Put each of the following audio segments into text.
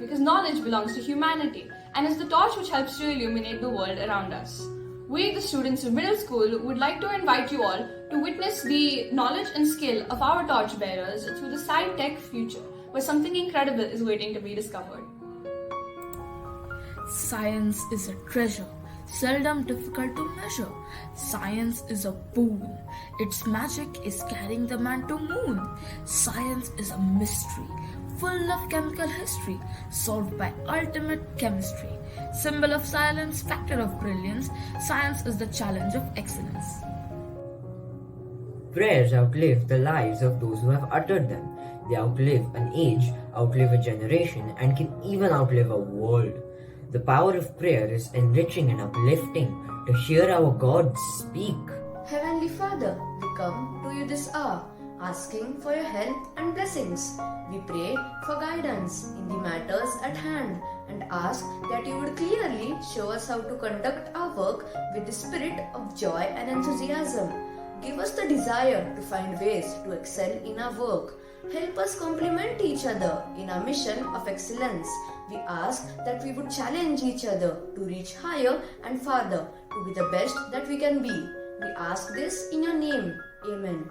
because knowledge belongs to humanity and is the torch which helps to illuminate the world around us. We, the students of middle school, would like to invite you all to witness the knowledge and skill of our torchbearers through the Sci-Tech future, where something incredible is waiting to be discovered. Science is a treasure, seldom difficult to measure. Science is a boon. Its magic is carrying the man to moon. Science is a mystery, full of chemical history, solved by ultimate chemistry. Symbol of silence, factor of brilliance, science is the challenge of excellence. Prayers outlive the lives of those who have uttered them. They outlive an age, outlive a generation, and can even outlive a world. The power of prayer is enriching and uplifting to hear our God speak. Heavenly Father, we come to you this hour, asking for your help and blessings. We pray for guidance in the matters at hand and ask that you would clearly show us how to conduct our work with the spirit of joy and enthusiasm. Give us the desire to find ways to excel in our work. Help us complement each other in our mission of excellence. We ask that we would challenge each other to reach higher and farther, to be the best that we can be. We ask this in your name. Amen.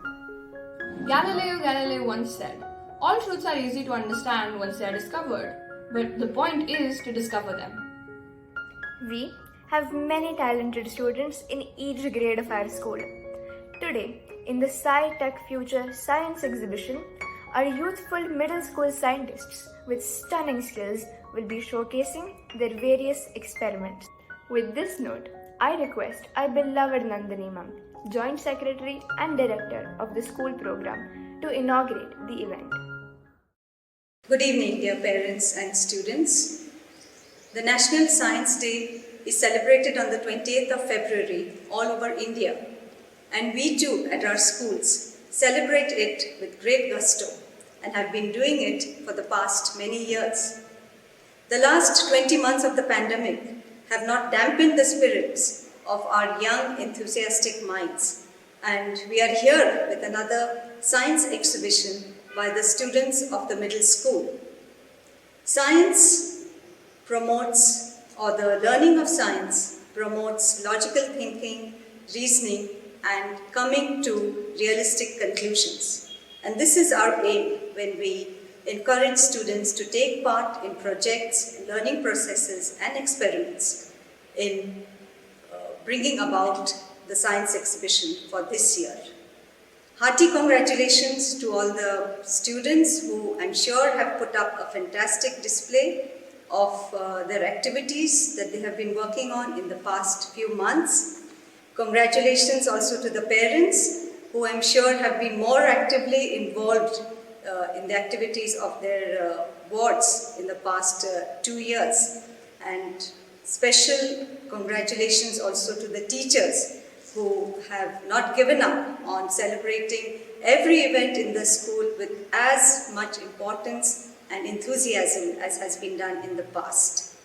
Galileo Galilei once said, "All truths are easy to understand once they are discovered, but the point is to discover them." We have many talented students in each grade of our school. Today, in the Sci-Tech Future Science Exhibition, our youthful middle school scientists with stunning skills will be showcasing their various experiments. With this note, I request our beloved Nandini Ma'am, Joint Secretary and Director of the school program, to inaugurate the event. Good evening, dear parents and students. The National Science Day is celebrated on the 20th of February all over India, and we too at our schools celebrate it with great gusto and have been doing it for the past many years. The last 20 months of the pandemic have not dampened the spirits of our young, enthusiastic minds, and we are here with another science exhibition by the students of the middle school. Science promotes, or the learning of science promotes logical thinking, reasoning, and coming to realistic conclusions. And this is our aim when we encourage students to take part in projects, learning processes, and experiments in bringing about the science exhibition for this year. Hearty congratulations to all the students who I'm sure have put up a fantastic display of their activities that they have been working on in the past few months. Congratulations also to the parents who I'm sure have been more actively involved in the activities of their wards in the past 2 years. And special congratulations also to the teachers who have not given up on celebrating every event in the school with as much importance and enthusiasm as has been done in the past.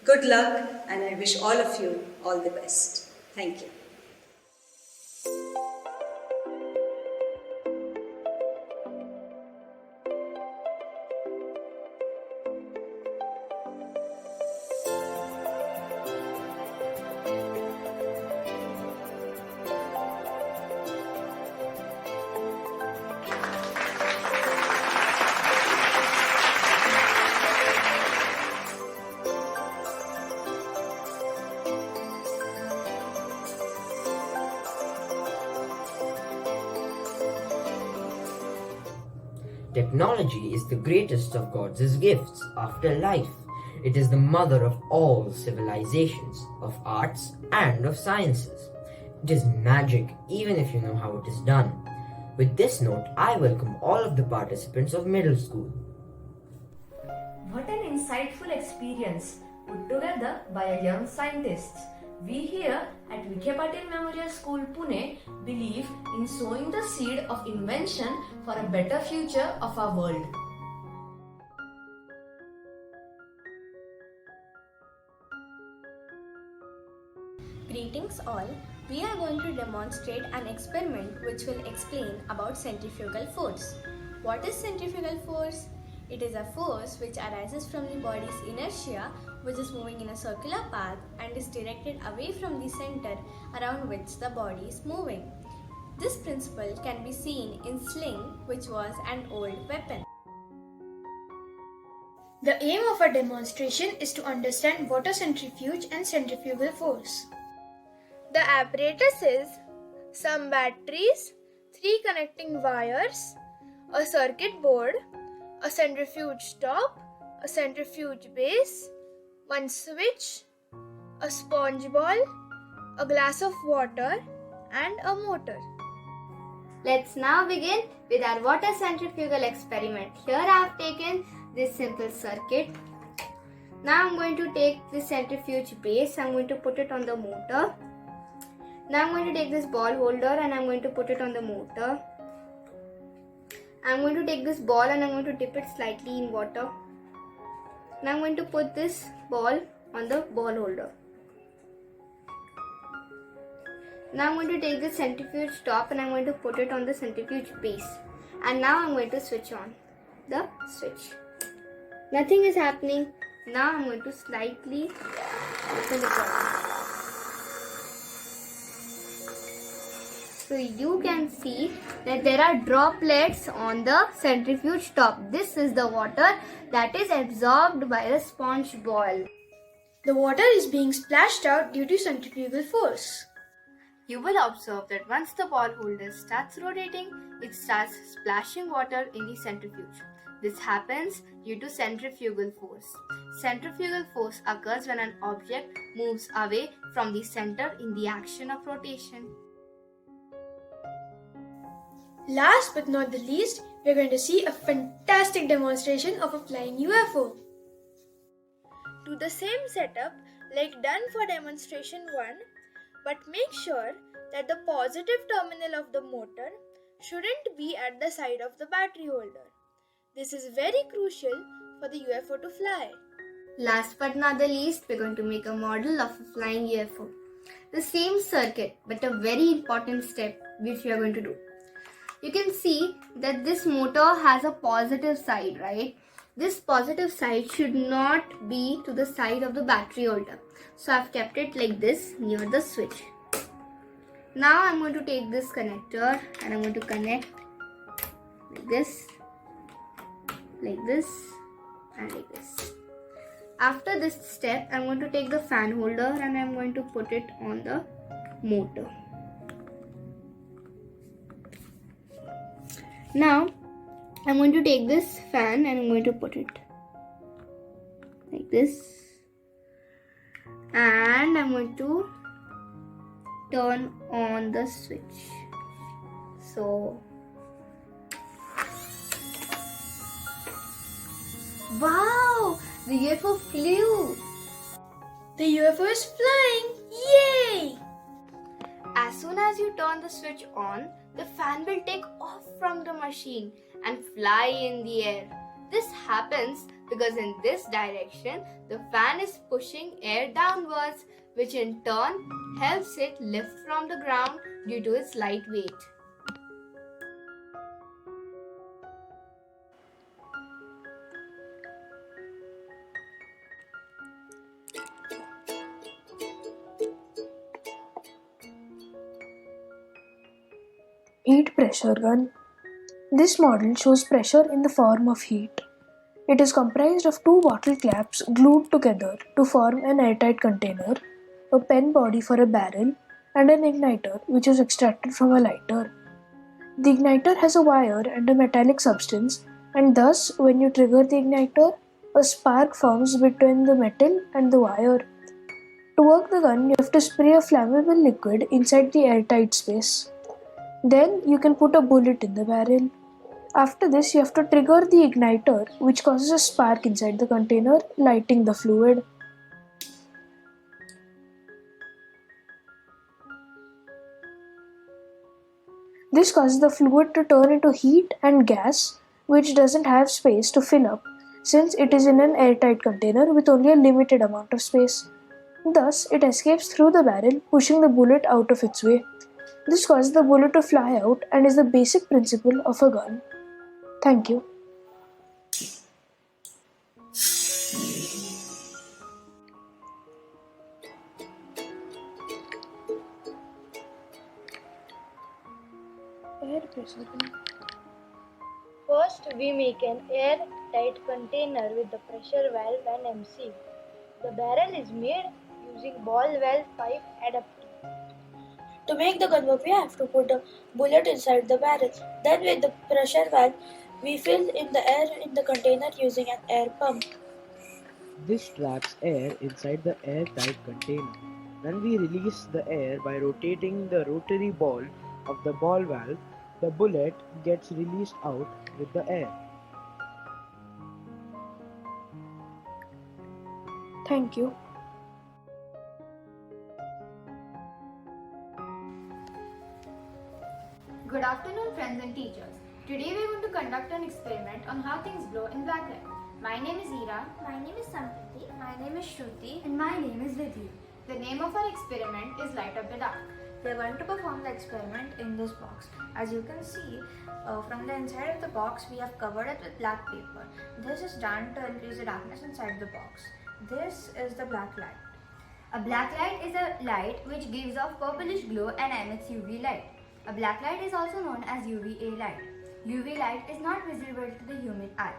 Good luck, and I wish all of you all the best. Thank you. Technology is the greatest of God's gifts after life. It is the mother of all civilizations, of arts and of sciences. It is magic even if you know how it is done. With this note, I welcome all of the participants of middle school. What an insightful experience put together by a young scientists. We here at Vikhe Patil Memorial School, Pune, believe in sowing the seed of invention for a better future of our world. Greetings all. We are going to demonstrate an experiment which will explain about centrifugal force. What is centrifugal force? It is a force which arises from the body's inertia, which is moving in a circular path and is directed away from the center around which the body is moving. This principle can be seen in sling, which was an old weapon. The aim of a demonstration is to understand water centrifuge and centrifugal force. The apparatus is some batteries, 3 connecting wires, a circuit board, a centrifuge top, a centrifuge base, 1 switch, a sponge ball, a glass of water, and a motor. Let's now begin with our water centrifugal experiment. Here I have taken this simple circuit. Now I'm going to take this centrifuge base, I'm going to put it on the motor. Now I'm going to take this ball holder and I'm going to put it on the motor. I'm going to take this ball and I'm going to dip it slightly in water. Now I'm going to put this ball on the ball holder. Now I'm going to take the centrifuge top and I'm going to put it on the centrifuge base. And now I'm going to switch on the switch. Nothing is happening. Now I'm going to slightly open the bottle. So you can see that there are droplets on the centrifuge top. This is the water that is absorbed by the sponge ball. The water is being splashed out due to centrifugal force. You will observe that once the ball holder starts rotating, it starts splashing water in the centrifuge. This happens due to centrifugal force. Centrifugal force occurs when an object moves away from the center in the action of rotation. Last but not the least, we are going to see a fantastic demonstration of a flying UFO. Do the same setup like done for demonstration 1, but make sure that the positive terminal of the motor shouldn't be at the side of the battery holder. This is very crucial for the UFO to fly. Last but not the least, we're going to make a model of a flying UFO. The same circuit, but a very important step which we are going to do. You can see that this motor has a positive side, right? This positive side should not be to the side of the battery holder. So I've kept it like this near the switch. Now I'm going to take this connector and I'm going to connect like this, and like this. After this step, I'm going to take the fan holder and I'm going to put it on the motor. Now, I'm going to take this fan and I'm going to put it like this. And I'm going to turn on the switch. So, wow! The UFO flew! The UFO is flying! Yay! As soon as you turn the switch on, the fan will take off from the machine and fly in the air. This happens because in this direction, the fan is pushing air downwards, which in turn helps it lift from the ground due to its light weight. Heat pressure gun. This model shows pressure in the form of heat. It is comprised of 2 bottle caps glued together to form an airtight container, a pen body for a barrel, and an igniter which is extracted from a lighter. The igniter has a wire and a metallic substance, and thus when you trigger the igniter, a spark forms between the metal and the wire. To work the gun, you have to spray a flammable liquid inside the airtight space. Then you can put a bullet in the barrel. After this, you have to trigger the igniter, which causes a spark inside the container, lighting the fluid. This causes the fluid to turn into heat and gas, which doesn't have space to fill up, since it is in an airtight container with only a limited amount of space. Thus, it escapes through the barrel, pushing the bullet out of its way. This causes the bullet to fly out and is the basic principle of a gun. Thank you. air pressure gun? First, we make an air-tight container with the pressure valve and MC. The barrel is made using ball valve pipe adapter. To make the gun work, we have to put a bullet inside the barrel. Then with the pressure valve, we fill in the air in the container using an air pump. This traps air inside the airtight container. When we release the air by rotating the rotary ball of the ball valve, the bullet gets released out with the air. Thank you. Good afternoon, friends and teachers. Today we are going to conduct an experiment on how things glow in black light. My name is Ira. My name is Sampriti. My name is Shruti. And my name is Vidhi. The name of our experiment is Light Up the Dark. We are going to perform the experiment in this box. As you can see, from the inside of the box, we have covered it with black paper. This is done to increase the darkness inside the box. This is the black light. A black light is a light which gives off purplish glow and emits UV light. A black light is also known as UVA light. UV light is not visible to the human eye.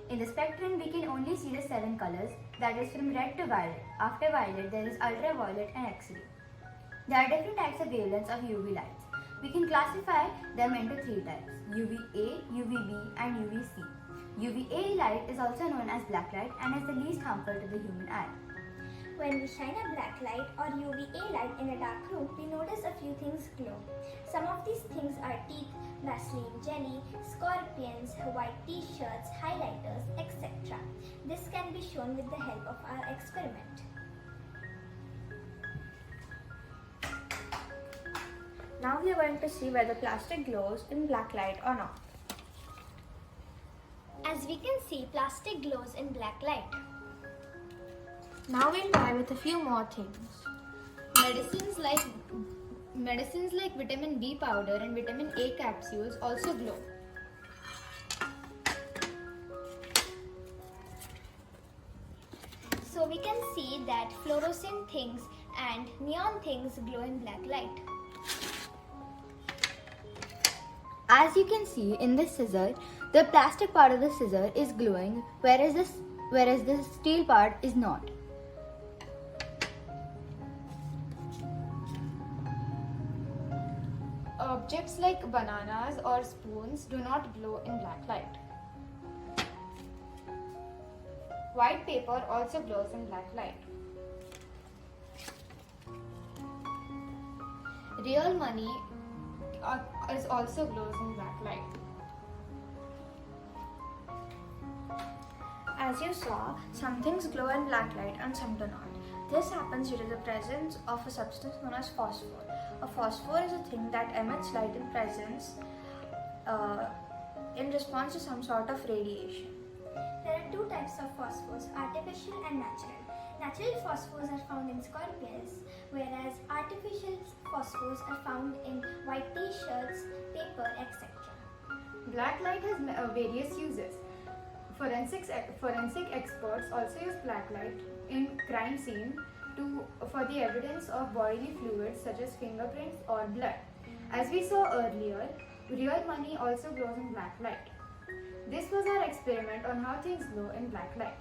In the spectrum, we can only see the 7 colors, that is from red to violet. After violet, there is ultraviolet and X-ray. There are different types of wavelengths of UV lights. We can classify them into 3 types: UVA, UVB and UVC. UVA light is also known as black light and is the least harmful to the human eye. When we shine a black light or UVA light in a dark room, we notice a few things glow. Some of these things are teeth, Vaseline jelly, scorpions, white t-shirts, highlighters, etc. This can be shown with the help of our experiment. Now we are going to see whether plastic glows in black light or not. As we can see, plastic glows in black light. Now we'll try with a few more things. Medicines like vitamin B powder and vitamin A capsules also glow. So we can see that fluorescent things and neon things glow in black light. As you can see in this scissor, the plastic part of the scissor is glowing, whereas the steel part is not. Objects like bananas or spoons do not glow in black light. White paper also glows in black light. Real money is also glows in black light. As you saw, some things glow in black light and some do not. This happens due to the presence of a substance known as phosphor. A phosphor is a thing that emits light in response to some sort of radiation. There are 2 types of phosphors, artificial and natural. Natural phosphors are found in scorpions, whereas artificial phosphors are found in white t-shirts, paper, etc. Black light has various uses. Forensic experts also use black light in crime scene for the evidence of bodily fluids such as fingerprints or blood. As we saw earlier, real money also glows in black light. This was our experiment on how things glow in black light.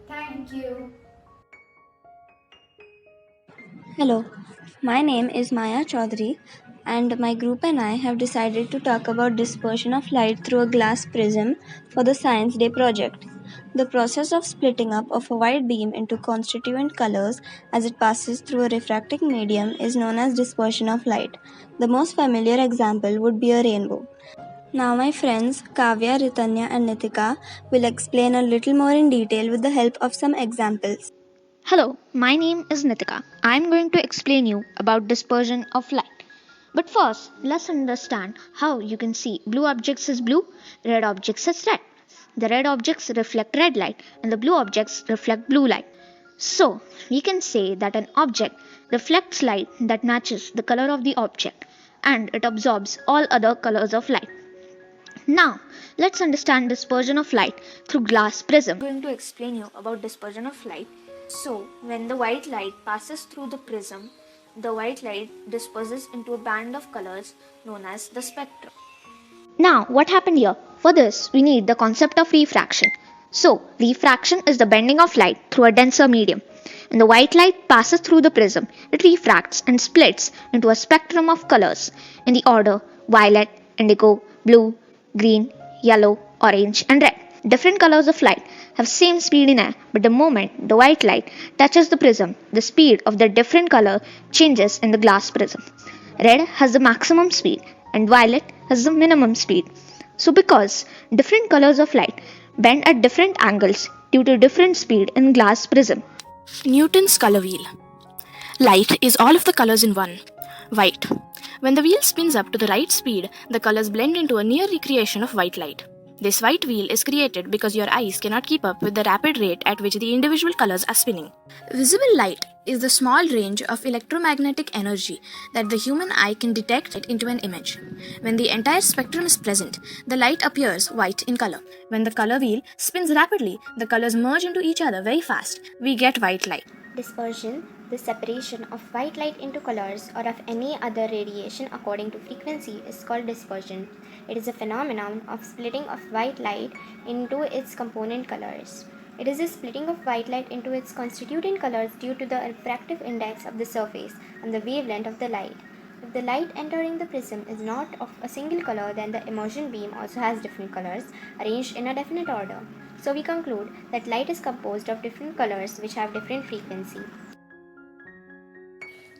Thank you. Hello, my name is Maya Chaudhary and my group and I have decided to talk about dispersion of light through a glass prism for the Science Day project. The process of splitting up of a white beam into constituent colors as it passes through a refracting medium is known as dispersion of light. The most familiar example would be a rainbow. Now my friends Kavya, Ritanya and Nitika will explain a little more in detail with the help of some examples. Hello, my name is Nitika. I am going to explain you about dispersion of light. But first, let's understand how you can see blue objects as blue, red objects as red. The red objects reflect red light and the blue objects reflect blue light. So, we can say that an object reflects light that matches the color of the object and it absorbs all other colors of light. Now, let's understand dispersion of light through glass prism. I'm going to explain you about dispersion of light. So, when the white light passes through the prism, the white light disperses into a band of colors known as the spectrum. Now, what happened here? For this, we need the concept of refraction. So, refraction is the bending of light through a denser medium. When the white light passes through the prism, it refracts and splits into a spectrum of colors in the order violet, indigo, blue, green, yellow, orange, and red. Different colors of light have same speed in air, but the moment the white light touches the prism, the speed of the different color changes in the glass prism. Red has the maximum speed and violet has the minimum speed. So because different colors of light bend at different angles due to different speed in glass prism. Newton's color wheel. Light is all of the colors in one. White. When the wheel spins up to the right speed, the colors blend into a near recreation of white light. This white wheel is created because your eyes cannot keep up with the rapid rate at which the individual colors are spinning. Visible light is the small range of electromagnetic energy that the human eye can detect into an image. When the entire spectrum is present, the light appears white in color. When the color wheel spins rapidly, the colors merge into each other very fast. We get white light. Dispersion, the separation of white light into colors or of any other radiation according to frequency, is called dispersion. It is a phenomenon of splitting of white light into its component colors. It is a splitting of white light into its constituent colors due to the refractive index of the surface and the wavelength of the light. If the light entering the prism is not of a single color, then the immersion beam also has different colors arranged in a definite order. So we conclude that light is composed of different colors which have different frequency.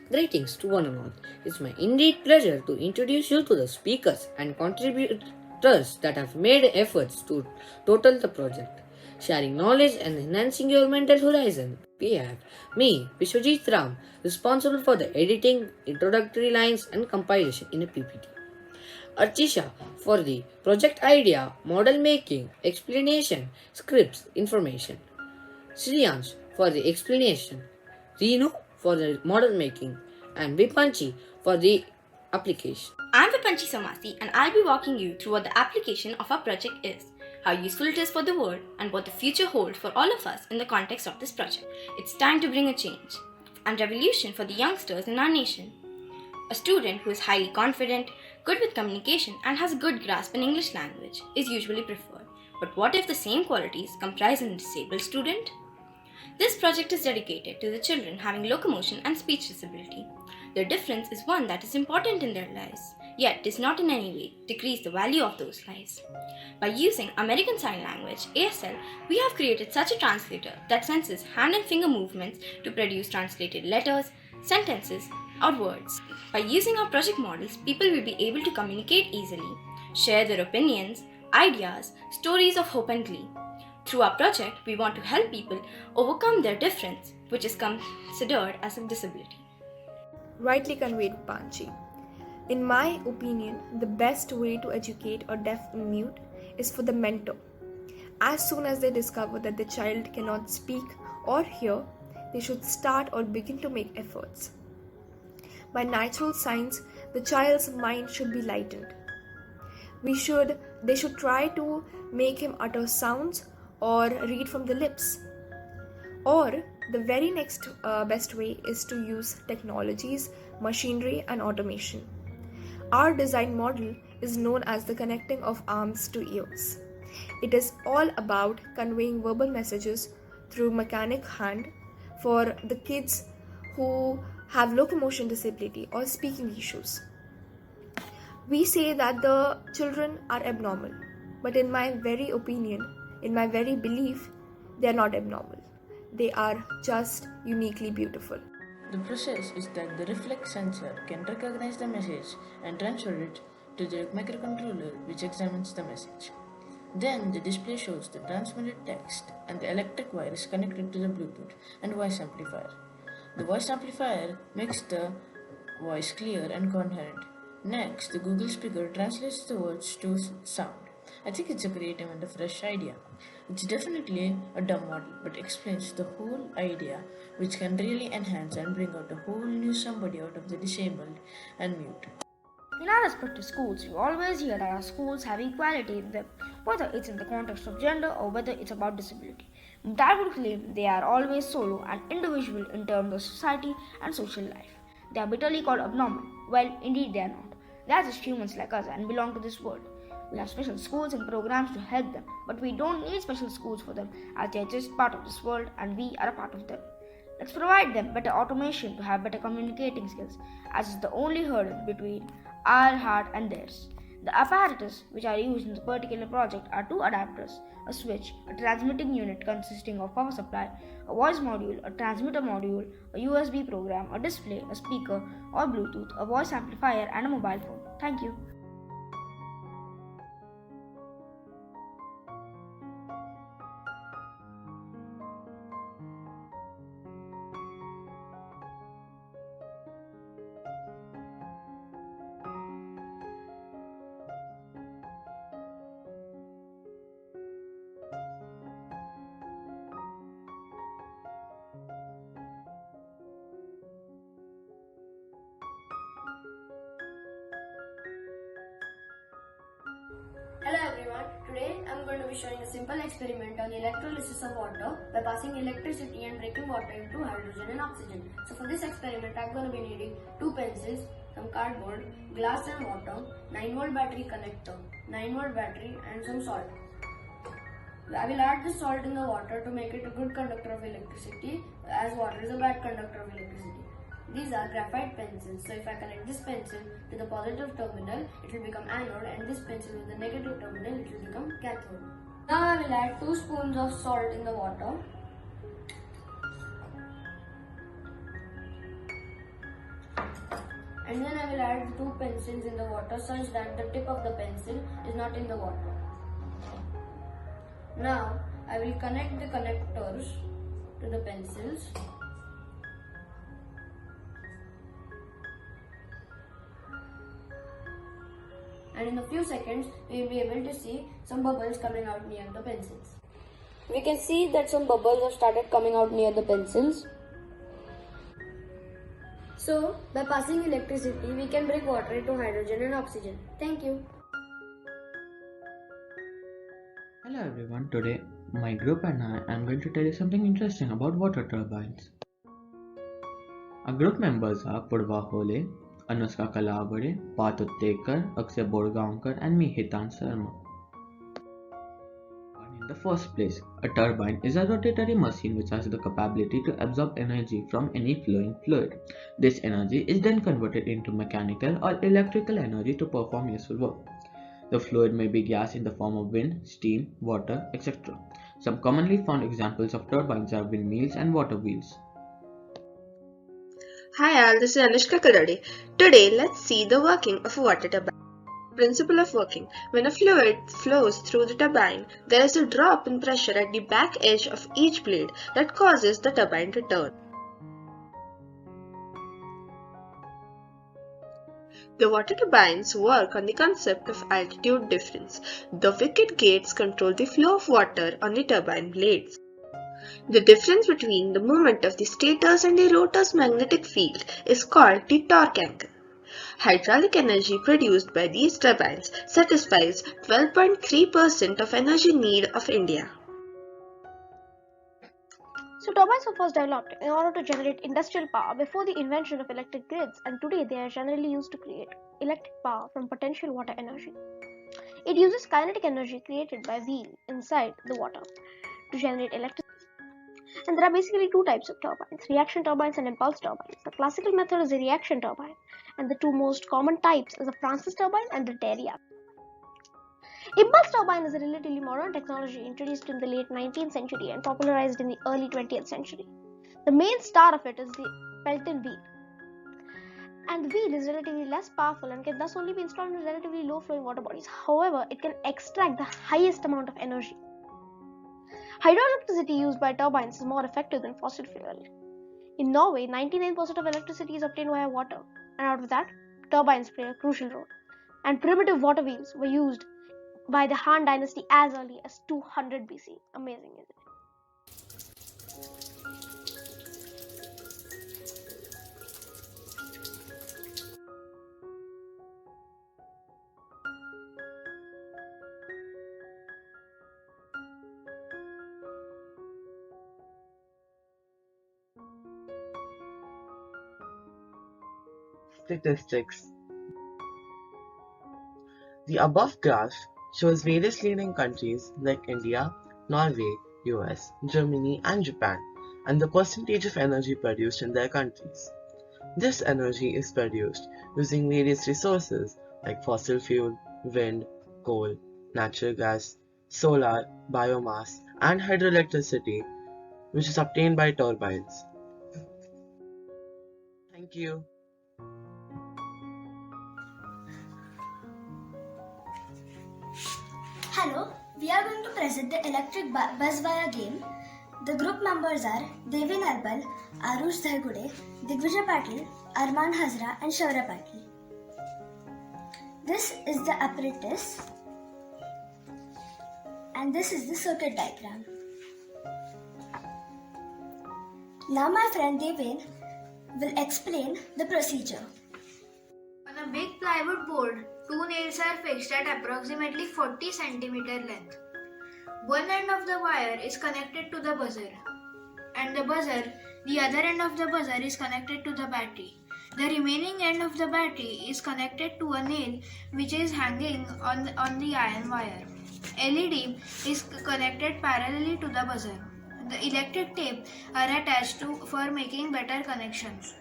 Greetings to one and all. It's my indeed pleasure to introduce you to the speakers and contributors that have made efforts to total the project. Sharing knowledge and enhancing your mental horizon. We have me, Vishwajit Ram, responsible for the editing, introductory lines and compilation in a PPT. Archisha for the project idea, model making, explanation, scripts, information. Sriyansh for the explanation. Renu for the model making. And Vipanchi for the application. I'm Vipanchi Somasi and I'll be walking you through what the application of our project is, how useful it is for the world, and what the future holds for all of us in the context of this project. It's time to bring a change and revolution for the youngsters in our nation. A student who is highly confident, good with communication, and has a good grasp in English language is usually preferred. But what if the same qualities comprise in a disabled student? This project is dedicated to the children having locomotion and speech disability. Their difference is one that is important in their lives, yet does not in any way decrease the value of those lives. By using American Sign Language, ASL, we have created such a translator that senses hand and finger movements to produce translated letters, sentences, or words. By using our project models, people will be able to communicate easily, share their opinions, ideas, stories of hope and glee. Through our project, we want to help people overcome their difference, which is considered as a disability. Rightly conveyed, Panchi. In my opinion, the best way to educate a deaf and mute is for the mentor. As soon as they discover that the child cannot speak or hear, they should start or begin to make efforts. By natural signs, the child's mind should be lightened. They should try to make him utter sounds or read from the lips. Or the very next best way is to use technologies, machinery and automation. Our design model is known as the connecting of arms to ears. It is all about conveying verbal messages through mechanic hand for the kids who have locomotion disability or speaking issues. We say that the children are abnormal, but in my very opinion, in my very belief, they are not abnormal. They are just uniquely beautiful. The process is that the reflex sensor can recognize the message and transfer it to the microcontroller, which examines the message. Then the display shows the transmitted text and the electric wire is connected to the Bluetooth and voice amplifier. The voice amplifier makes the voice clear and coherent. Next, the Google speaker translates the words to sound. I think it's a creative and a fresh idea. It's definitely a dumb model, but explains the whole idea, which can really enhance and bring out a whole new somebody out of the disabled and mute. In our respective schools, we always hear that our schools have equality in them, whether it's in the context of gender or whether it's about disability. But I would claim they are always solo and individual in terms of society and social life. They are bitterly called abnormal. Well, indeed they are not. They are just humans like us and belong to this world. We have special schools and programs to help them, but we don't need special schools for them as they are just part of this world and we are a part of them. Let's provide them better automation to have better communicating skills, as is the only hurdle between our heart and theirs. The apparatus which are used in this particular project are two adapters, a switch, a transmitting unit consisting of power supply, a voice module, a transmitter module, a USB program, a display, a speaker or Bluetooth, a voice amplifier and a mobile phone. Thank you. Hello everyone, today I am going to be showing a simple experiment on electrolysis of water by passing electricity and breaking water into hydrogen and oxygen. So for this experiment I am going to be needing 2 pencils, some cardboard, glass and water, 9-volt battery connector, 9-volt battery and some salt. I will add the salt in the water to make it a good conductor of electricity, as water is a bad conductor of electricity. These are graphite pencils, so if I connect this pencil to the positive terminal, it will become anode, and this pencil with the negative terminal, it will become cathode. Now I will add 2 spoons of salt in the water. And then I will add 2 pencils in the water such that the tip of the pencil is not in the water. Now I will connect the connectors to the pencils. And in a few seconds, we will be able to see some bubbles coming out near the pencils. We can see that some bubbles have started coming out near the pencils. So, by passing electricity, we can break water into hydrogen and oxygen. Thank you. Hello everyone, today my group and I am going to tell you something interesting about water turbines. Our group members are Purva Hole, Anushka Kalabade, Path Uttekar, Akshay Borgaonkar and me Hitan Sharma. In the first place, a turbine is a rotatory machine which has the capability to absorb energy from any flowing fluid. This energy is then converted into mechanical or electrical energy to perform useful work. The fluid may be gas in the form of wind, steam, water, etc. Some commonly found examples of turbines are windmills and water wheels. Hi all, this is Anushka Kalade. Today, let's see the working of a water turbine. Principle of working. When a fluid flows through the turbine, there is a drop in pressure at the back edge of each blade that causes the turbine to turn. The water turbines work on the concept of altitude difference. The wicket gates control the flow of water on the turbine blades. The difference between the movement of the stator's and the rotor's magnetic field is called the torque angle. Hydraulic energy produced by these turbines satisfies 12.3% of energy need of India. So turbines were first developed in order to generate industrial power before the invention of electric grids, and today they are generally used to create electric power from potential water energy. It uses kinetic energy created by wheel inside the water to generate electricity. And there are basically 2 types of turbines, reaction turbines and impulse turbines. The classical method is the reaction turbine, and the 2 most common types is the Francis turbine and the Dairy-Ap. Impulse turbine is a relatively modern technology introduced in the late 19th century and popularized in the early 20th century. The main star of it is the Pelton wheel. And the wheel is relatively less powerful and can thus only be installed in relatively low flowing water bodies. However, it can extract the highest amount of energy. Hydroelectricity used by turbines is more effective than fossil fuel. In Norway, 99% of electricity is obtained via water, and out of that, turbines play a crucial role. And primitive water wheels were used by the Han dynasty as early as 200 BC. Amazing, isn't it? Statistics. The above graph shows various leading countries like India, Norway, US, Germany, and Japan, and the percentage of energy produced in their countries. This energy is produced using various resources like fossil fuel, wind, coal, natural gas, solar, biomass, and hydroelectricity, which is obtained by turbines. Thank you. Hello, we are going to present the electric bus wire game. The group members are Devi Narbal, Arush Dhargude, Digvijay Patil, Arman Hazra and Shaurya Patil. This is the apparatus and this is the circuit diagram. Now my friend Devin will explain the procedure. On a big plywood board, two nails are fixed at approximately 40 cm length. One end of the wire is connected to the buzzer, and the other end of the buzzer is connected to the battery. The remaining end of the battery is connected to a nail which is hanging on the iron wire. LED is connected parallelly to the buzzer. The electric tape are attached for making better connections.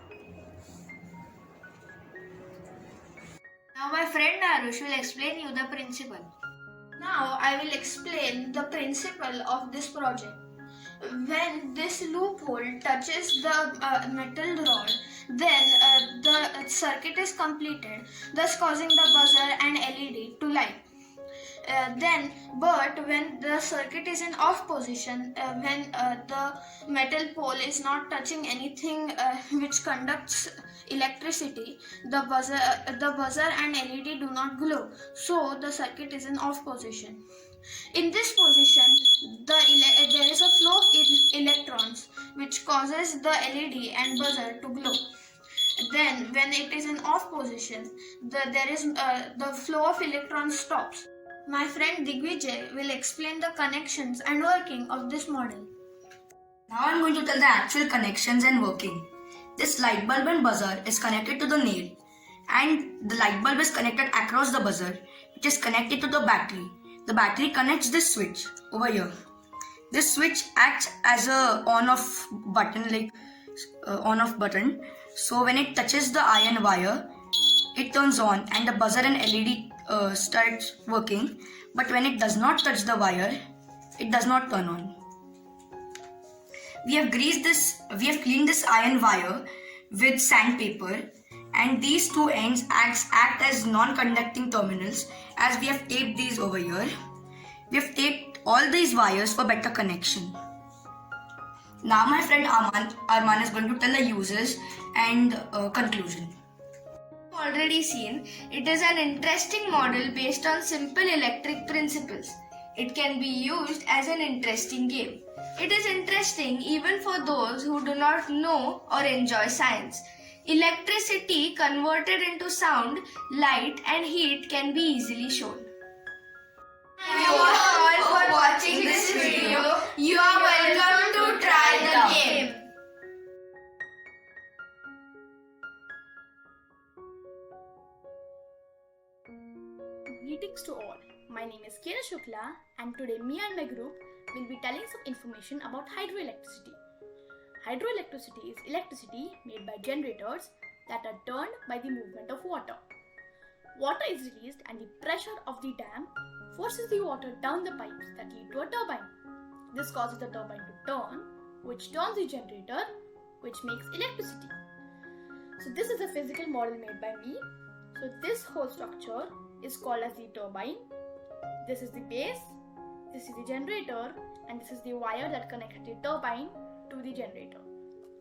Now my friend Arush will explain you the principle. Now I will explain the principle of this project. When this loophole touches the metal rod, then the circuit is completed, thus causing the buzzer and LED to light. But when the circuit is in off position, when the metal pole is not touching anything which conducts electricity, the buzzer and LED do not glow. So the circuit is in off position. In this position, there is a flow of electrons which causes the LED and buzzer to glow. Then, when it is in off position, the flow of electrons stops. My friend Digvijay will explain the connections and working of this model. Now I am going to tell the actual connections and working. This light bulb and buzzer is connected to the nail, and the light bulb is connected across the buzzer, which is connected to the battery. The battery connects this switch over here. This switch acts as a on-off button, So when it touches the iron wire, it turns on and the buzzer and LED starts working. But when it does not touch the wire, it does not turn on. We have cleaned this iron wire with sandpaper, and these two ends act as non-conducting terminals, as we have taped these over here. We have taped all these wires for better connection. Now my friend Arman is going to tell the uses and conclusion. Already seen, it is an interesting model based on simple electric principles. It can be used as an interesting game. It is interesting even for those who do not know or enjoy science. Electricity converted into sound, light and heat can be easily shown. Thank you all for watching this video. You are welcome to try the game. Greetings to all. My name is Kira Shukla, and today me and my group will be telling some information about hydroelectricity. Hydroelectricity is electricity made by generators that are turned by the movement of water. Water is released and the pressure of the dam forces the water down the pipes that lead to a turbine. This causes the turbine to turn, which turns the generator, which makes electricity. So this is a physical model made by me. So this whole structure is called as the turbine. This is the base, this is the generator, and this is the wire that connects the turbine to the generator.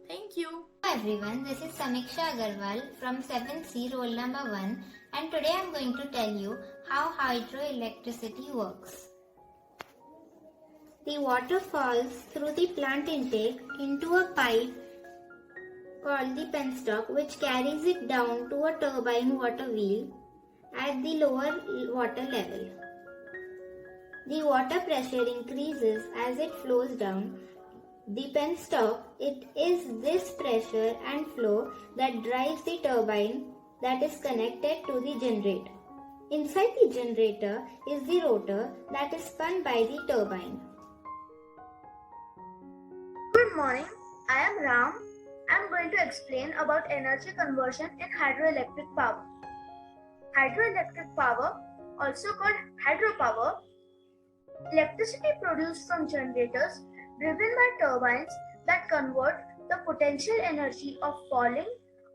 Thank you. Hi everyone, this is Samiksha Agarwal from 7C roll number 1, and today I am going to tell you how hydroelectricity works. The water falls through the plant intake into a pipe called the penstock, which carries it down to a turbine water wheel at the lower water level. The water pressure increases as it flows down the penstock. It is this pressure and flow that drives the turbine that is connected to the generator. Inside the generator is the rotor that is spun by the turbine. Good morning, I am Ram. I am going to explain about energy conversion in hydroelectric power. Hydroelectric power, also called hydropower, electricity produced from generators driven by turbines that convert the potential energy of falling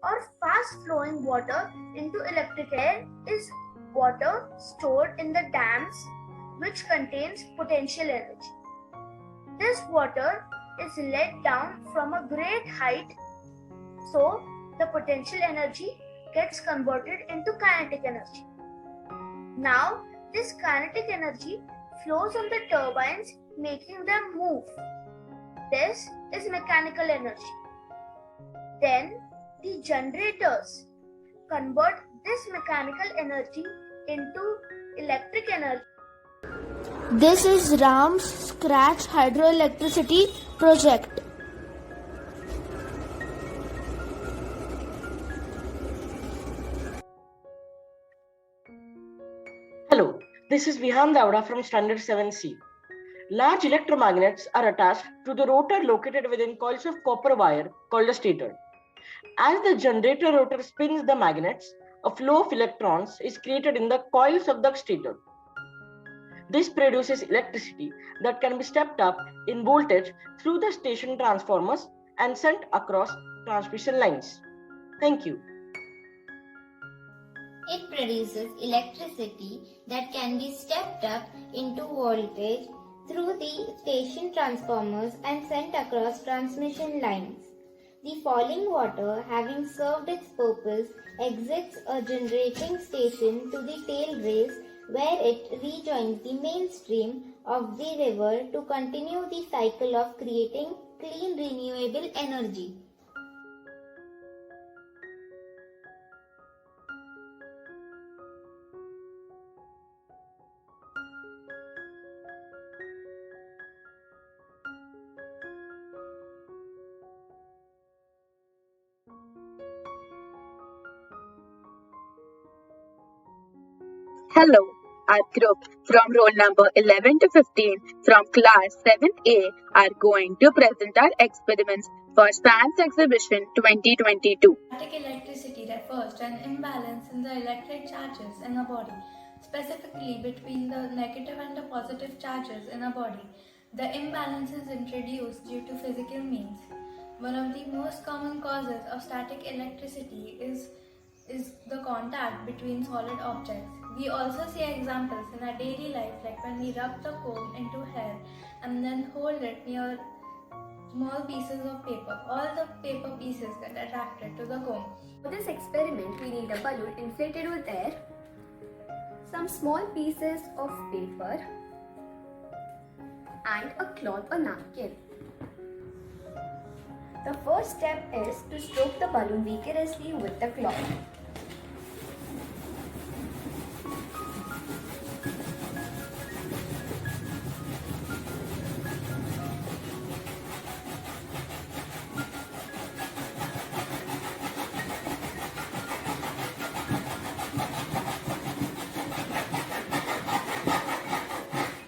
or fast flowing water into electric air is water stored in the dams which contains potential energy. This water is let down from a great height, so the potential energy gets converted into kinetic energy. Now, this kinetic energy flows on the turbines, making them move. This is mechanical energy. Then, the generators convert this mechanical energy into electric energy. This is Ram's Scratch Hydroelectricity project. Hello, this is Vihan Davda from Standard 7C. Large electromagnets are attached to the rotor located within coils of copper wire called a stator. As the generator rotor spins the magnets, a flow of electrons is created in the coils of the stator. This produces electricity that can be stepped up in voltage through the station transformers and sent across transmission lines. Thank you. It produces electricity that can be stepped up into voltage through the station transformers and sent across transmission lines. The falling water, having served its purpose, exits a generating station to the tail race where it rejoins the mainstream of the river to continue the cycle of creating clean renewable energy. Hello, our group from roll number 11 to 15 from class 7A are going to present our experiments for Science Exhibition 2022. Static electricity refers to an imbalance in the electric charges in a body, specifically between the negative and the positive charges in a body. The imbalance is introduced due to physical means. One of the most common causes of static electricity is the contact between solid objects. We also see examples in our daily life, like when we rub the comb into hair and then hold it near small pieces of paper. All the paper pieces get attracted to the comb. For this experiment, we need a balloon inflated with air, some small pieces of paper, and a cloth or napkin. The first step is to stroke the balloon vigorously with the cloth.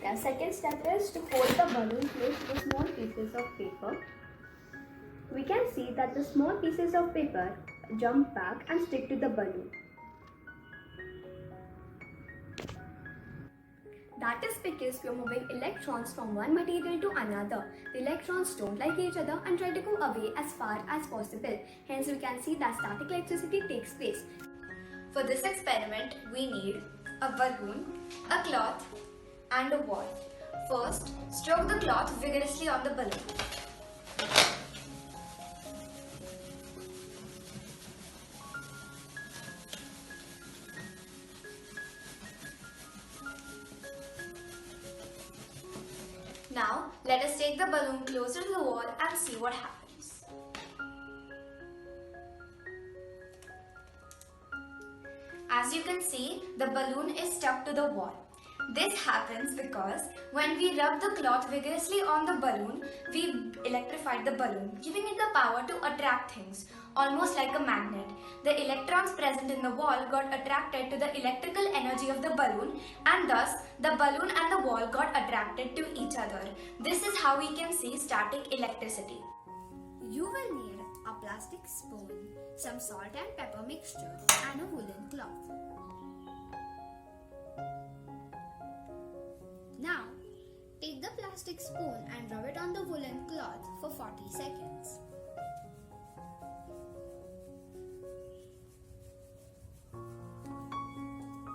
The second step is to hold the balloon close to the small pieces of paper. We can see that the small pieces of paper jump back and stick to the balloon. That is because we are moving electrons from one material to another. The electrons don't like each other and try to go away as far as possible. Hence, we can see that static electricity takes place. For this experiment, we need a balloon, a cloth, and a wall. First, stroke the cloth vigorously on the balloon. Now, let us take the balloon closer to the wall and see what happens. As you can see, the balloon is stuck to the wall. This happens because when we rub the cloth vigorously on the balloon, we electrified the balloon, giving it the power to attract things, almost like a magnet. The electrons present in the wall got attracted to the electrical energy of the balloon, and thus the balloon and the wall got attracted to each other. This is how we can see static electricity. You will need a plastic spoon, some salt and pepper mixture, and a woolen cloth. Now, take the plastic spoon and rub it on the woolen cloth for 40 seconds.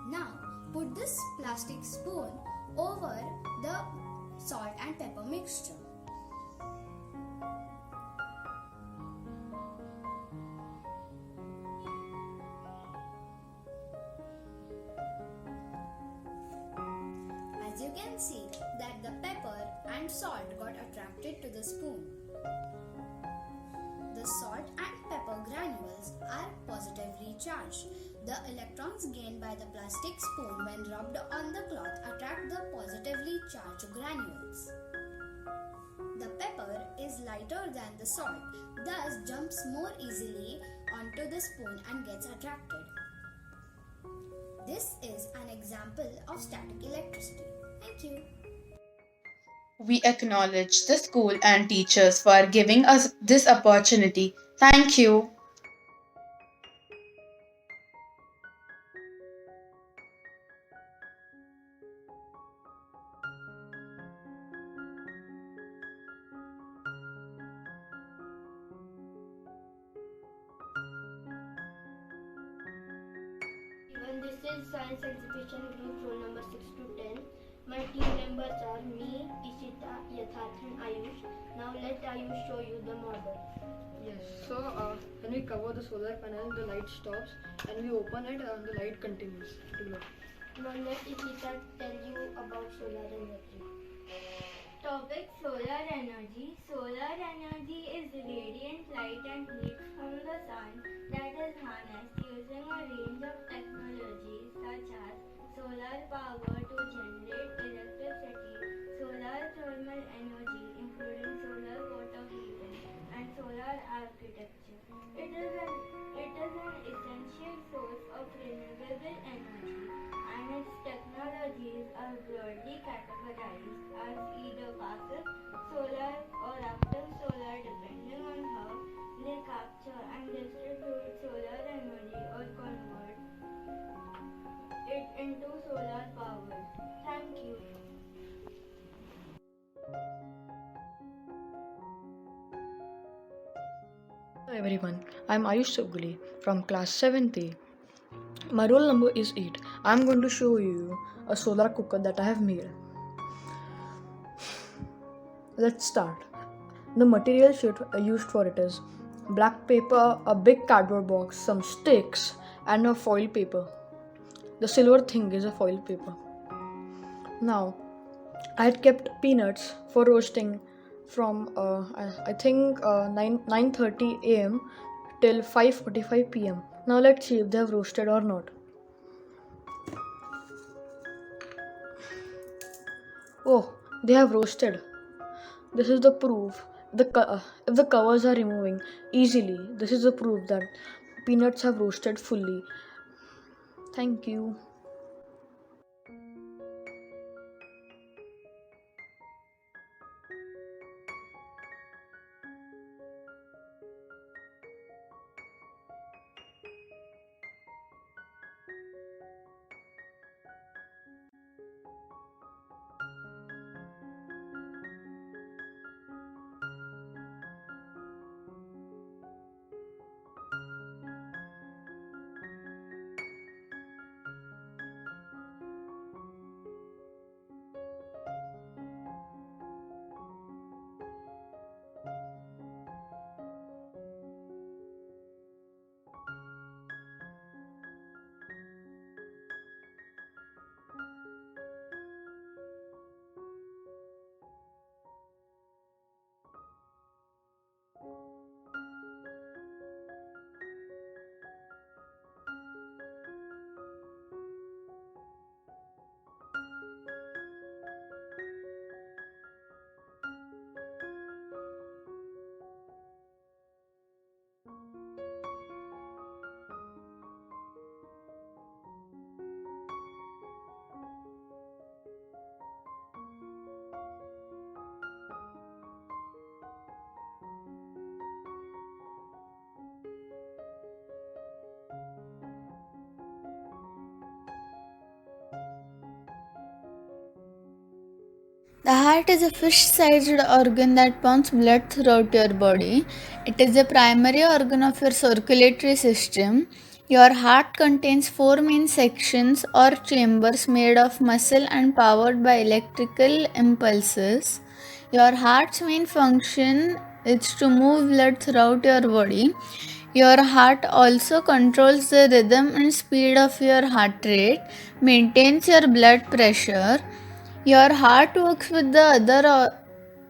Now, put this plastic spoon over the salt and pepper mixture. As you can see that the pepper and salt got attracted to the spoon. The salt and pepper granules are positively charged. The electrons gained by the plastic spoon when rubbed on the cloth attract the positively charged granules. The pepper is lighter than the salt, thus jumps more easily onto the spoon and gets attracted. This is an example of static electricity. Thank you. We acknowledge the school and teachers for giving us this opportunity. Thank you. Even this is Science Exhibition Group roll number 6 to 10. My team members are me, Ishita, Yatharth and Ayush. Now let Ayush show you the model. Yes, so when we cover the solar panel, the light stops, and we open it and the light continues to glow. Now let Ishita tell you about solar energy. Topic: Solar energy. Solar energy is radiant light and heat from the sun that is harnessed using a range of technologies such as solar power to generate electricity, solar thermal energy including solar water heating, and solar architecture. It is an essential source of renewable energy, and its technologies are broadly categorized as either passive solar or active solar depending on how they capture and distribute solar energy or convert it into solar power. Thank you. Hello everyone, I am Ayush Subguli from class 7th. My roll number is 8. I am going to show you a solar cooker that I have made. Let's start. The material sheet used for it is black paper, a big cardboard box, some sticks, and a foil paper. The silver thing is a foil paper. Now, I had kept peanuts for roasting from I think 9:30 a.m. till 5:45 p.m. Now let's see if they have roasted or not. Oh, they have roasted. This is the proof. If the covers are removing easily, this is the proof that peanuts have roasted fully. Thank you. The heart is a fish-sized organ that pumps blood throughout your body. It is the primary organ of your circulatory system. Your heart contains four main sections or chambers made of muscle and powered by electrical impulses. Your heart's main function is to move blood throughout your body. Your heart also controls the rhythm and speed of your heart rate, maintains your blood pressure. Your heart works with the other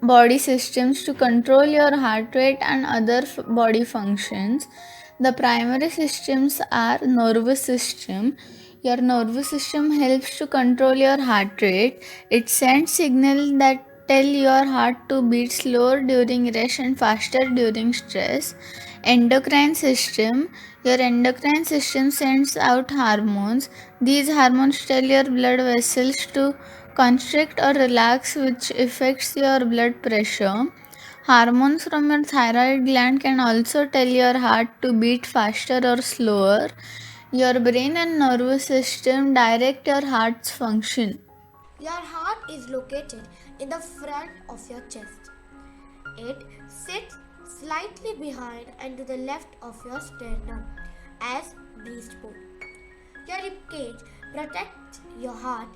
body systems to control your heart rate and other body functions. The primary systems are nervous system. Your nervous system helps to control your heart rate. It sends signals that tell your heart to beat slower during rest and faster during stress. Endocrine system. Your endocrine system sends out hormones. These hormones tell your blood vessels to constrict or relax, which affects your blood pressure. Hormones from your thyroid gland can also tell your heart to beat faster or slower. Your brain and nervous system direct your heart's function. Your heart is located in the front of your chest. It sits slightly behind and to the left of your sternum as breastbone. Your ribcage protects your heart.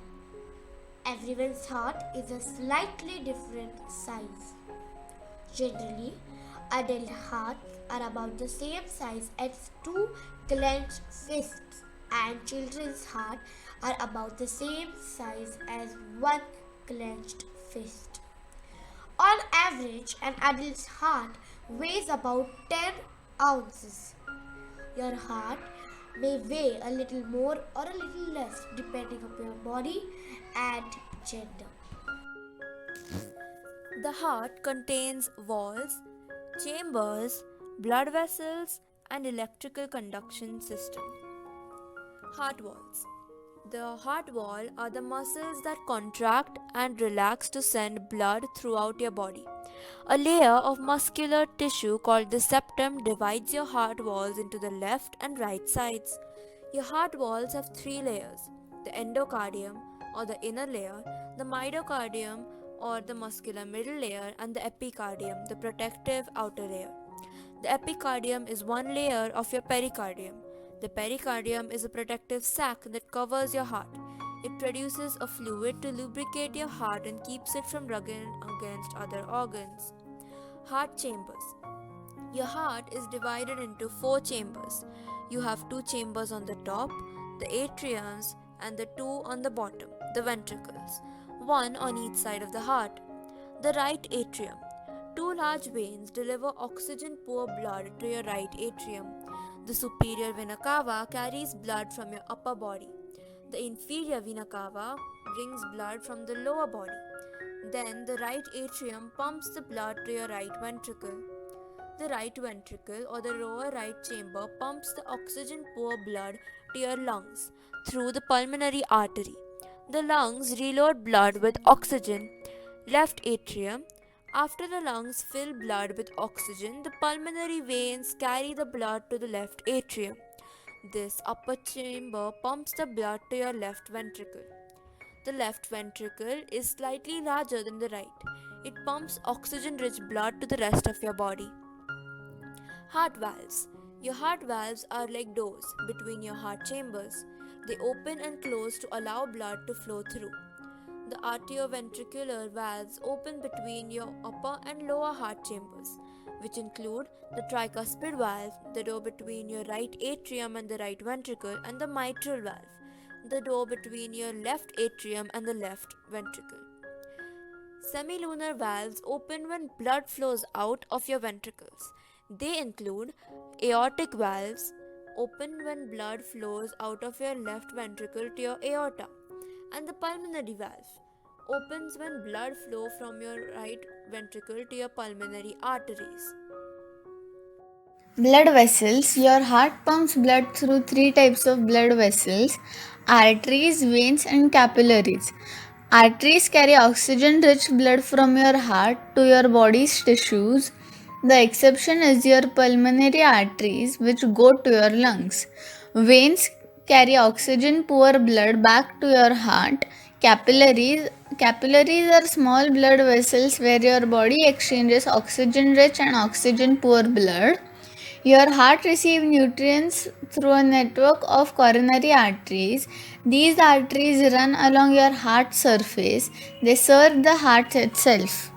Everyone's heart is a slightly different size. Generally, adult hearts are about the same size as two clenched fists, and children's hearts are about the same size as one clenched fist. On average, an adult's heart weighs about 10 ounces. Your heart may weigh a little more or a little less depending upon your body and gender. The heart contains walls, chambers, blood vessels, and electrical conduction system. Heart walls. The heart wall are the muscles that contract and relax to send blood throughout your body. A layer of muscular tissue called the septum divides your heart walls into the left and right sides. Your heart walls have three layers: the endocardium or the inner layer, the myocardium or the muscular middle layer, and the epicardium, the protective outer layer. The epicardium is one layer of your pericardium. The pericardium is a protective sac that covers your heart. It produces a fluid to lubricate your heart and keeps it from rubbing against other organs. Heart chambers. Your heart is divided into four chambers. You have two chambers on the top, the atriums, and the two on the bottom, the ventricles, one on each side of the heart. The right atrium. Two large veins deliver oxygen poor blood to your right atrium. The superior vena cava carries blood from your upper body. The inferior vena cava brings blood from the lower body. Then the right atrium pumps the blood to your right ventricle. The right ventricle or the lower right chamber pumps the oxygen poor blood to your lungs through the pulmonary artery. The lungs reload blood with oxygen. Left atrium. After the lungs fill blood with oxygen, the pulmonary veins carry the blood to the left atrium. This upper chamber pumps the blood to your left ventricle. The left ventricle is slightly larger than the right. It pumps oxygen rich blood to the rest of your body. Heart valves. Your heart valves are like doors between your heart chambers. They open and close to allow blood to flow through. The arterioventricular valves open between your upper and lower heart chambers, which include the tricuspid valve, the door between your right atrium and the right ventricle, and the mitral valve, the door between your left atrium and the left ventricle. Semilunar valves open when blood flows out of your ventricles. They include aortic valves, open when blood flows out of your left ventricle to your aorta, and the pulmonary valve opens when blood flow from your right ventricle to your pulmonary arteries. Blood vessels. Your heart pumps blood through three types of blood vessels: arteries, veins, and capillaries. Arteries carry oxygen rich blood from your heart to your body's tissues. The exception is your pulmonary arteries, which go to your lungs. Veins carry oxygen poor blood back to your heart. Capillaries are small blood vessels where your body exchanges oxygen rich and oxygen poor blood. Your heart receives nutrients through a network of coronary arteries. These arteries run along your heart surface. They serve the heart itself.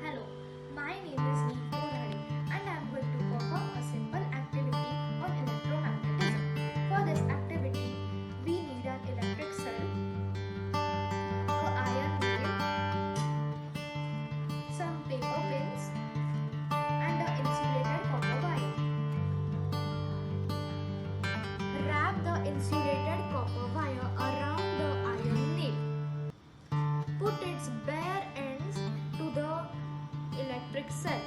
Hello, my name is Neem Korani and I am going to perform a simple activity on electromagnetism. For this activity, we need an electric cell, an iron nail, some paper pins and an insulated copper wire. Wrap the insulated copper wire around the iron nail. Put its bare ends to the electric cell.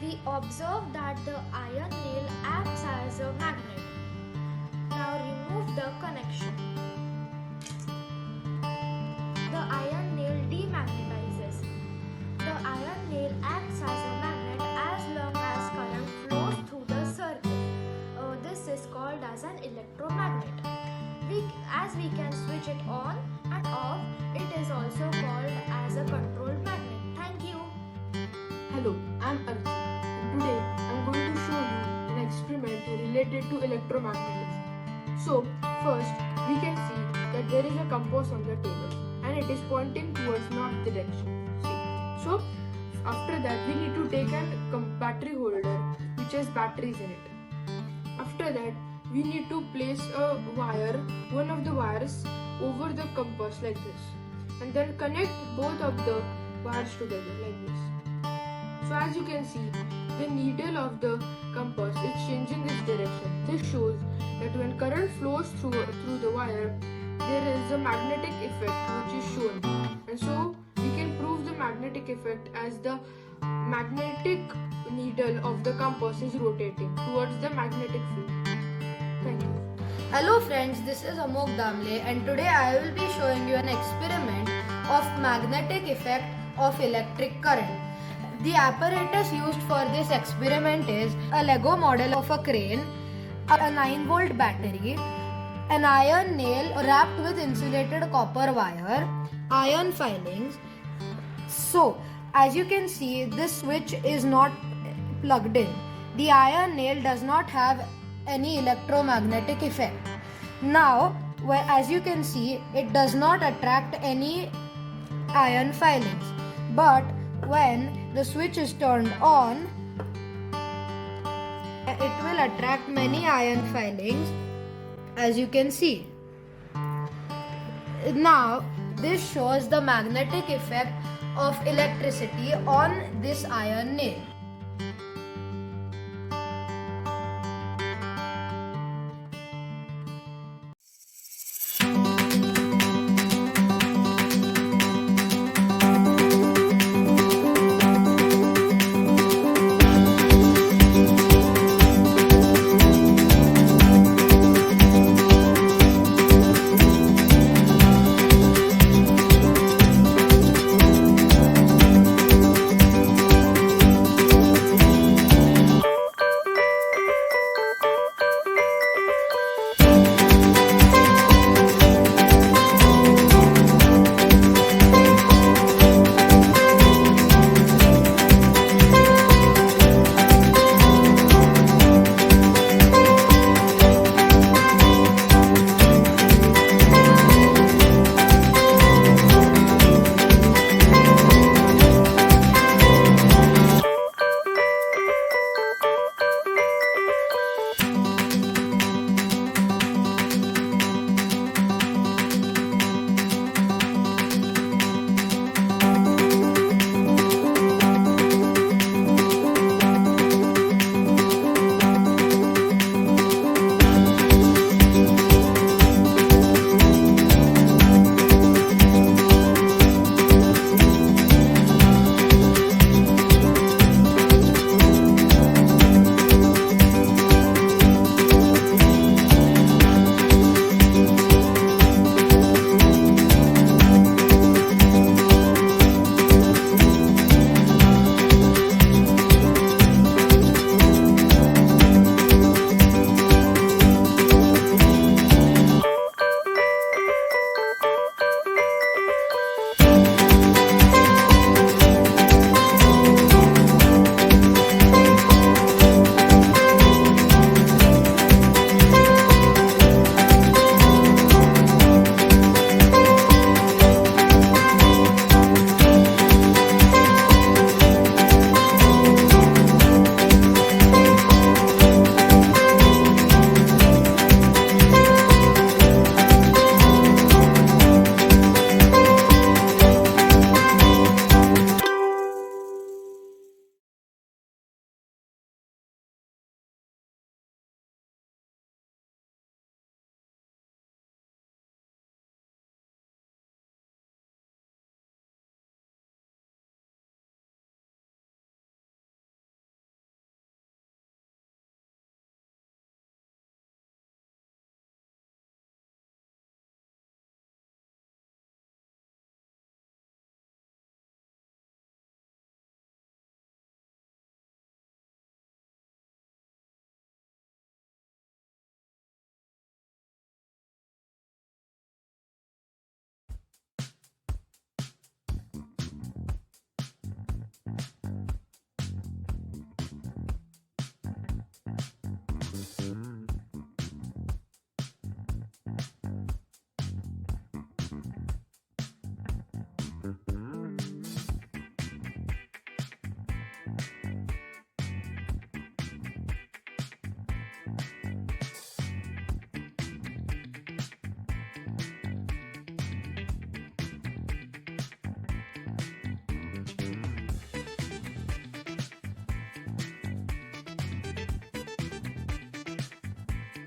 We observe that the iron nail acts as a magnet. Now remove the connection. The iron nail demagnetizes. The iron nail acts as a magnet as long as current flows through the circuit. This is called as an electromagnet. As we can switch it on and off, it is also called as a control magnet. Thank you. Hello, I'm Arjun. Today I'm going to show you an experiment related to electromagnetism. So, first we can see that there is a compass on the table and it is pointing towards north direction. See. So, after that we need to take a battery holder which has batteries in it. After that, we need to place a wire, one of the wires, over the compass like this, and then connect both of the wires together like this. So as you can see, the needle of the compass is changing its direction. This shows that when current flows through the wire, there is a magnetic effect which is shown, and so we can prove the magnetic effect as the magnetic needle of the compass is rotating towards the magnetic field. Thank you. Hello friends, this is Amok Damle and today I will be showing you an experiment of magnetic effect of electric current. The apparatus used for this experiment is a Lego model of a crane, a 9-volt battery, an iron nail wrapped with insulated copper wire, iron filings. So, as you can see, this switch is not plugged in. The iron nail does not have any electromagnetic effect. Now, as you can see, it does not attract any iron filings. But when the switch is turned on, it will attract many iron filings, as you can see. Now, this shows the magnetic effect of electricity on this iron nail.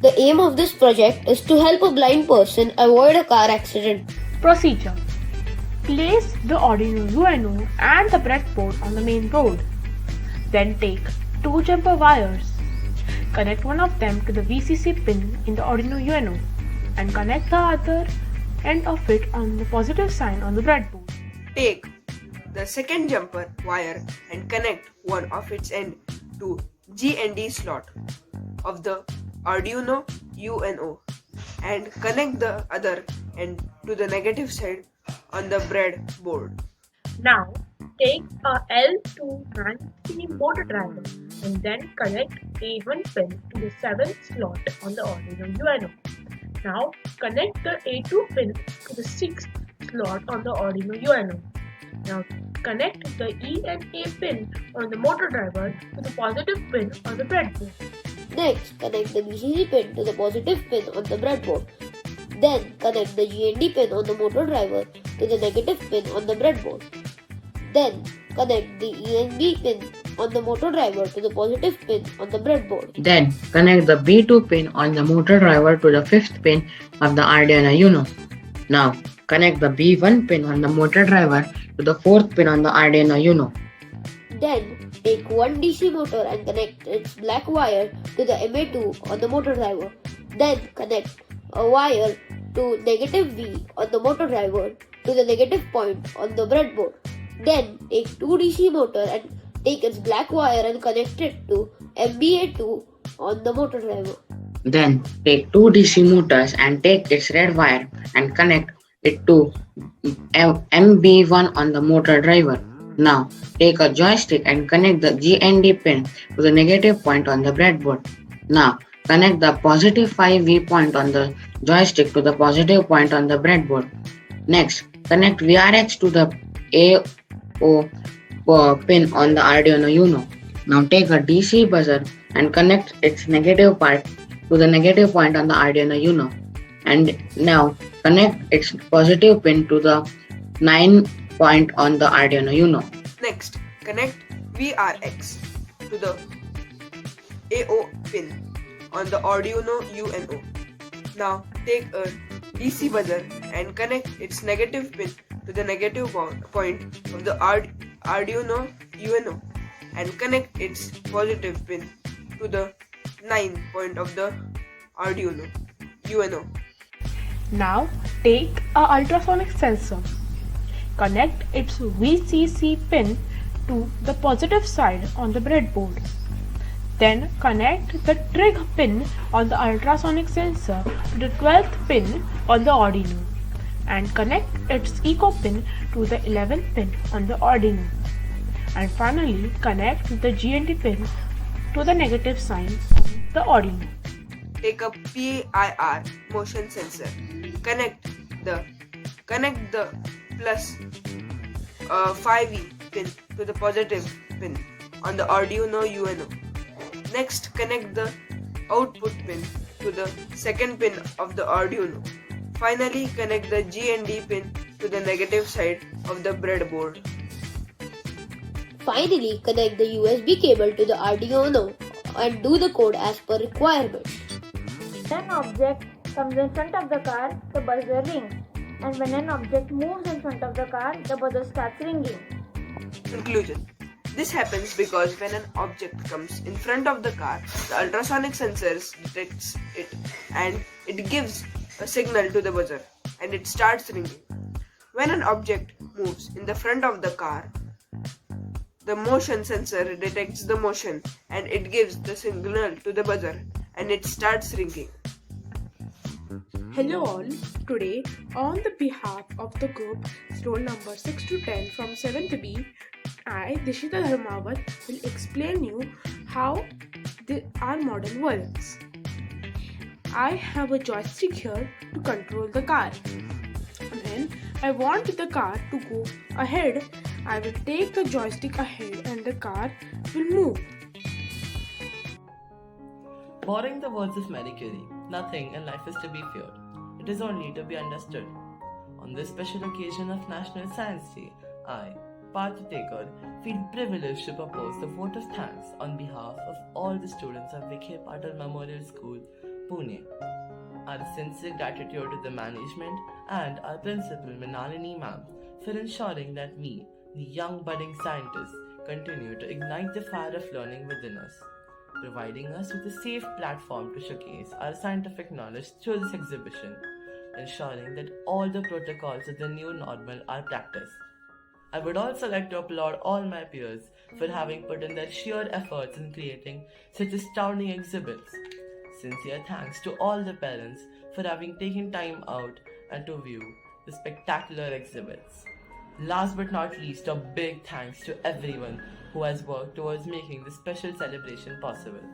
The aim of this project is to help a blind person avoid a car accident. Procedure. Place the Arduino UNO and the breadboard on the main board. Then take two jumper wires. Connect one of them to the VCC pin in the Arduino UNO and connect the other end of it on the positive sign on the breadboard. Take the second jumper wire and connect one of its end to GND slot of the Arduino UNO and connect the other end to the negative side on the breadboard. Now take a L293 motor driver and then connect A1 pin to the 7th slot on the Arduino UNO. Now connect the A2 pin to the 6th slot on the Arduino UNO. Now connect the E and A pin on the motor driver to the positive pin on the breadboard. Next, connect the VCC pin to the positive pin on the breadboard. Then connect the GND pin on the motor driver to the negative pin on the breadboard. Then connect the ENB pin on the motor driver to the positive pin on the breadboard. Then connect the B2 pin on the motor driver to the 5th pin of the Arduino UNO. Now connect the B1 pin on the motor driver to the 4th pin on the Arduino UNO. Then take one DC motor and connect its black wire to the MA2 on the motor driver. Then connect a wire to negative V on the motor driver to the negative point on the breadboard. Then take two DC motor and take its black wire and connect it to MBA2 on the motor driver. Then take two DC motors and take its red wire and connect it to MB1 on the motor driver. Now take a joystick and connect the GND pin to the negative point on the breadboard. Now connect the positive 5V point on the joystick to the positive point on the breadboard. Next, connect VRX to the AO pin on the Arduino UNO. Now take a DC buzzer and connect its negative part to the negative point on the Arduino UNO. And now connect its positive pin to the 9 point on the Arduino UNO. Next, connect VRX to the AO pin on the Arduino UNO. Now take a DC buzzer and connect its negative pin to the negative point of the Arduino UNO and connect its positive pin to the 9 point of the Arduino UNO. Now take a ultrasonic sensor. Connect its VCC pin to the positive side on the breadboard. Then connect the trig pin on the ultrasonic sensor to the 12th pin on the Arduino and connect its echo pin to the 11th pin on the Arduino. And finally connect the GND pin to the negative sign on the Arduino. Take a PIR motion sensor. Connect the plus 5V pin to the positive pin on the Arduino UNO. Next, connect the output pin to the second pin of the Arduino. Finally, connect the GND pin to the negative side of the breadboard. Finally, connect the USB cable to the Arduino and do the code as per requirement. When an object comes in front of the car, the buzzer rings. And when an object moves in front of the car, the buzzer starts ringing. Conclusion. This happens because when an object comes in front of the car, the ultrasonic sensors detects it and it gives a signal to the buzzer and it starts ringing. When an object moves in the front of the car, the motion sensor detects the motion and it gives the signal to the buzzer and it starts ringing. Hello all, today on the behalf of the group roll number 6 to 10 from 7th B, I, Dishita Dharmawat, will explain you how our model works. I have a joystick here to control the car. When I want the car to go ahead, I will take the joystick ahead and the car will move. Borrowing the words of Marie Curie, nothing in life is to be feared. It is only to be understood. On this special occasion of National Science Day, I, Parth Tekar, feel privileged to propose the vote of thanks on behalf of all the students of Vikhe Patil Memorial School Pune. Our sincere gratitude to the management and our principal Minalini ma'am for ensuring that we, the young budding scientists, continue to ignite the fire of learning within us, providing us with a safe platform to showcase our scientific knowledge through this exhibition, ensuring that all the protocols of the new normal are practiced. I would also like to applaud all my peers for having put in their sheer efforts in creating such astounding exhibits. Sincere thanks to all the parents for having taken time out and to view the spectacular exhibits. Last but not least, a big thanks to everyone who has worked towards making this special celebration possible.